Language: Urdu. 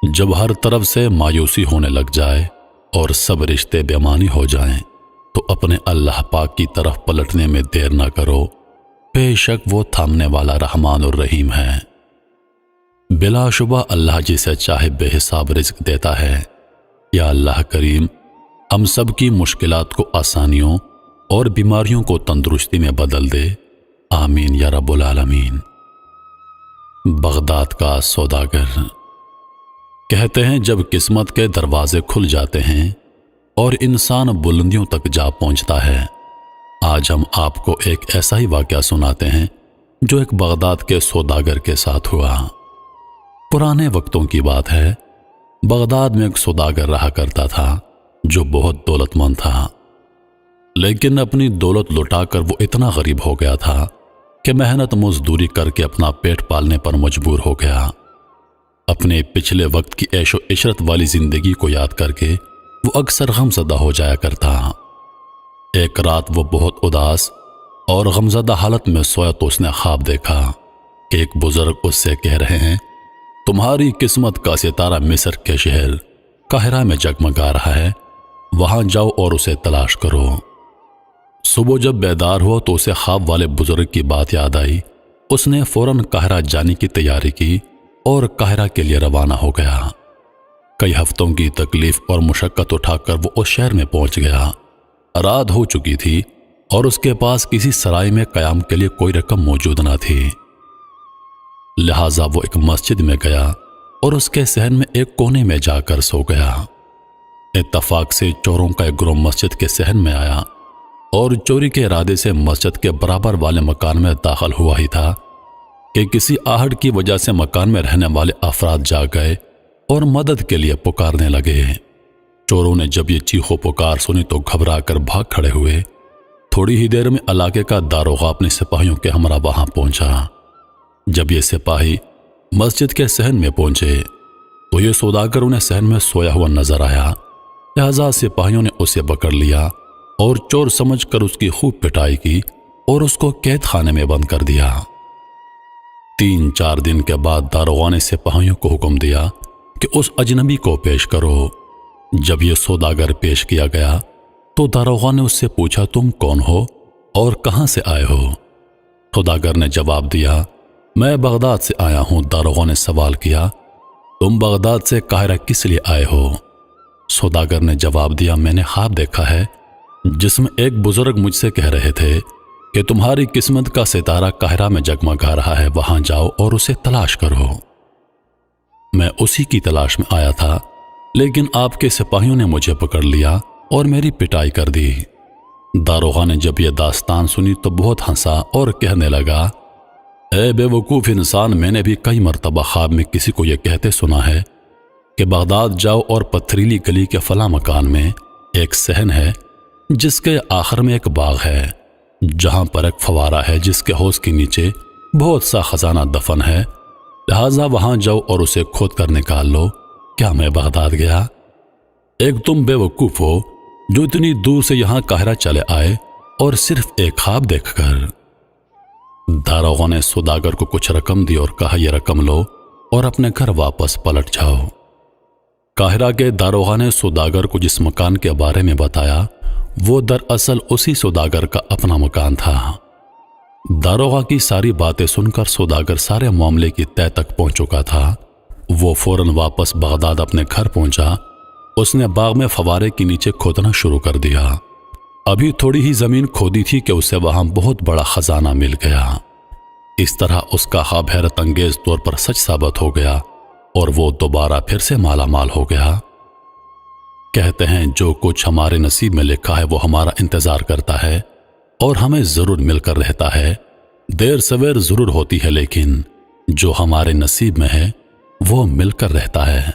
جب ہر طرف سے مایوسی ہونے لگ جائے اور سب رشتے بےمعنی ہو جائیں تو اپنے اللہ پاک کی طرف پلٹنے میں دیر نہ کرو، بے شک وہ تھامنے والا رحمان الرحیم ہے۔ بلا شبہ اللہ جسے چاہے بے حساب رزق دیتا ہے۔ یا اللہ کریم ہم سب کی مشکلات کو آسانیوں اور بیماریوں کو تندرستی میں بدل دے، آمین یا رب العالمین۔ بغداد کا سوداگر۔ کہتے ہیں جب قسمت کے دروازے کھل جاتے ہیں اور انسان بلندیوں تک جا پہنچتا ہے۔ آج ہم آپ کو ایک ایسا ہی واقعہ سناتے ہیں جو ایک بغداد کے سوداگر کے ساتھ ہوا۔ پرانے وقتوں کی بات ہے، بغداد میں ایک سوداگر رہا کرتا تھا جو بہت دولت مند تھا، لیکن اپنی دولت لٹا کر وہ اتنا غریب ہو گیا تھا کہ محنت مزدوری کر کے اپنا پیٹ پالنے پر مجبور ہو گیا۔ اپنے پچھلے وقت کی عیش و عشرت والی زندگی کو یاد کر کے وہ اکثر غمزدہ ہو جایا کرتا۔ ایک رات وہ بہت اداس اور غمزدہ حالت میں سویا تو اس نے خواب دیکھا کہ ایک بزرگ اس سے کہہ رہے ہیں، تمہاری قسمت کا ستارہ مصر کے شہر قاہرہ میں جگمگا رہا ہے، وہاں جاؤ اور اسے تلاش کرو۔ صبح جب بیدار ہوا تو اسے خواب والے بزرگ کی بات یاد آئی۔ اس نے فوراً قاہرہ جانے کی تیاری کی اور قاہرہ کے لیے روانہ ہو گیا۔ کئی ہفتوں کی تکلیف اور مشقت اٹھا کر وہ اس شہر میں پہنچ گیا۔ رات ہو چکی تھی اور اس کے پاس کسی سرائے میں قیام کے لیے کوئی رقم موجود نہ تھی، لہٰذا وہ ایک مسجد میں گیا اور اس کے صحن میں ایک کونے میں جا کر سو گیا۔ اتفاق سے چوروں کا ایک گروہ مسجد کے صحن میں آیا اور چوری کے ارادے سے مسجد کے برابر والے مکان میں داخل ہوا ہی تھا کہ کسی آہٹ کی وجہ سے مکان میں رہنے والے افراد جاگ گئے اور مدد کے لیے پکارنے لگے۔ چوروں نے جب یہ چیخو پکار سنی تو گھبرا کر بھاگ کھڑے ہوئے۔ تھوڑی ہی دیر میں علاقے کا داروغہ اپنے سپاہیوں کے ہمراہ وہاں پہنچا۔ جب یہ سپاہی مسجد کے صحن میں پہنچے تو یہ سوداگر انہیں صحن میں سویا ہوا نظر آیا، لہذا سپاہیوں نے اسے پکڑ لیا اور چور سمجھ کر اس کی خوب پٹائی کی اور اس کو قید خانے میں بند کر دیا۔ 3-4 دن کے بعد داروغہ نے سپاہیوں کو حکم دیا کہ اس اجنبی کو پیش کرو۔ جب یہ سوداگر پیش کیا گیا تو داروغہ نے اس سے پوچھا، تم کون ہو اور کہاں سے آئے ہو؟ سوداگر نے جواب دیا، میں بغداد سے آیا ہوں۔ داروغہ نے سوال کیا، تم بغداد سے قاہرہ کس لیے آئے ہو؟ سوداگر نے جواب دیا، میں نے خواب دیکھا ہے جس میں ایک بزرگ مجھ سے کہہ رہے تھے کہ تمہاری قسمت کا ستارہ قاہرہ میں جگمگا رہا ہے، وہاں جاؤ اور اسے تلاش کرو۔ میں اسی کی تلاش میں آیا تھا، لیکن آپ کے سپاہیوں نے مجھے پکڑ لیا اور میری پٹائی کر دی۔ داروغہ نے جب یہ داستان سنی تو بہت ہنسا اور کہنے لگا، اے بے وقوف انسان، میں نے بھی کئی مرتبہ خواب میں کسی کو یہ کہتے سنا ہے کہ بغداد جاؤ اور پتھریلی گلی کے فلاں مکان میں ایک صحن ہے جس کے آخر میں ایک باغ ہے، جہاں پر ایک فوارہ ہے جس کے حوض کے نیچے بہت سا خزانہ دفن ہے، لہٰذا وہاں جاؤ اور اسے کھود کر نکال لو۔ کیا میں بغداد گیا؟ ایک تم بے وقوف ہو جو اتنی دور سے یہاں قاہرہ چلے آئے اور صرف ایک خواب دیکھ کر۔ داروغہ نے سوداگر کو کچھ رقم دی اور کہا، یہ رقم لو اور اپنے گھر واپس پلٹ جاؤ۔ قاہرہ کے داروغہ نے سوداگر کو جس مکان کے بارے میں بتایا وہ دراصل اسی سوداگر کا اپنا مکان تھا۔ داروغہ کی ساری باتیں سن کر سوداگر سارے معاملے کی تہہ تک پہنچ چکا تھا۔ وہ فوراً واپس بغداد اپنے گھر پہنچا۔ اس نے باغ میں فوارے کے نیچے کھودنا شروع کر دیا۔ ابھی تھوڑی ہی زمین کھودی تھی کہ اسے وہاں بہت بڑا خزانہ مل گیا۔ اس طرح اس کا خواب حیرت انگیز طور پر سچ ثابت ہو گیا اور وہ دوبارہ پھر سے مالا مال ہو گیا۔ کہتے ہیں جو کچھ ہمارے نصیب میں لکھا ہے وہ ہمارا انتظار کرتا ہے اور ہمیں ضرور مل کر رہتا ہے۔ دیر سویر ضرور ہوتی ہے، لیکن جو ہمارے نصیب میں ہے وہ مل کر رہتا ہے۔